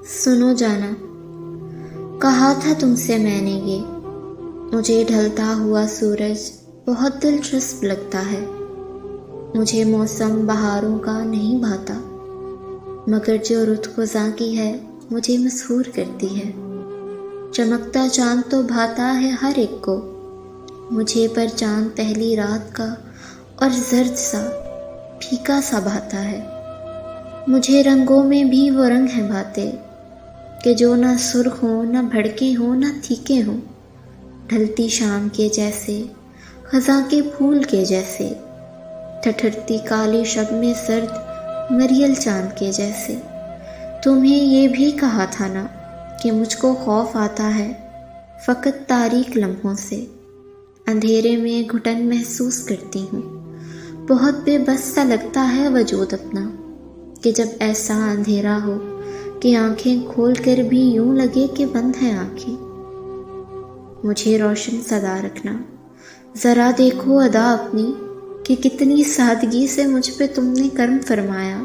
سنو جانا، کہا تھا تم سے میں نے یہ، مجھے ڈھلتا ہوا سورج بہت دلچسپ لگتا ہے۔ مجھے موسم بہاروں کا نہیں بھاتا، مگر جو رت خزاں کی ہے مجھے مسحور کرتی ہے۔ چمکتا چاند تو بھاتا ہے ہر ایک کو، مجھے پر چاند پہلی رات کا اور زرد سا پھیکا سا بھاتا ہے۔ مجھے رنگوں میں بھی وہ رنگ ہیں بھاتے کہ جو نہ سرخ ہوں، نہ بھڑکے ہوں، نہ تھیکے ہوں، ڈھلتی شام کے جیسے، خزاں کے پھول کے جیسے، ٹھٹھرتی کالی شب میں سرد مریل چاند کے جیسے۔ تمہیں یہ بھی کہا تھا نا کہ مجھ کو خوف آتا ہے فقط تاریک لمحوں سے، اندھیرے میں گھٹن محسوس کرتی ہوں، بہت بے بس سا لگتا ہے وجود اپنا، کہ جب ایسا اندھیرا ہو کہ آنکھیں کھول کر بھی یوں لگے کہ بند ہیں آنکھیں۔ مجھے روشن صدا رکھنا، ذرا دیکھو ادا اپنی کہ کتنی سادگی سے مجھ پہ تم نے کرم فرمایا،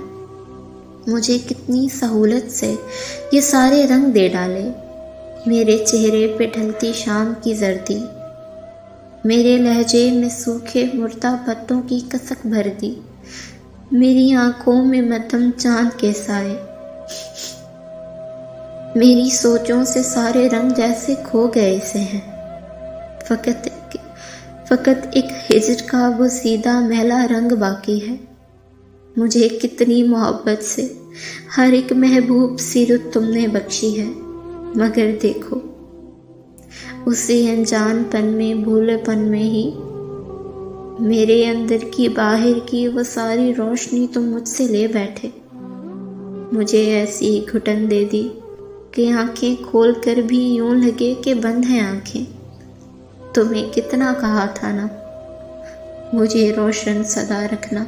مجھے کتنی سہولت سے یہ سارے رنگ دے ڈالے۔ میرے چہرے پہ ڈھلتی شام کی زردی، میرے لہجے میں سوکھے مردہ پتوں کی کسک بھر دی، میری آنکھوں میں مدھم چاند کے سائے، میری سوچوں سے سارے رنگ جیسے کھو گئے سے ہیں، فقط ایک ہجر کا وہ سیدھا میلا رنگ باقی ہے۔ مجھے کتنی محبت سے ہر ایک محبوب سی رت تم نے بخشی ہے، مگر دیکھو اسی انجان پن میں، بھولے پن میں ہی میرے اندر کی باہر کی وہ ساری روشنی تم مجھ سے لے بیٹھے۔ مجھے ایسی گھٹن دے دی کہ آنکھیں کھول کر بھی یوں لگے کہ بند ہیں آنکھیں۔ تمہیں کتنا کہا تھا نا مجھے روشن صدا رکھنا۔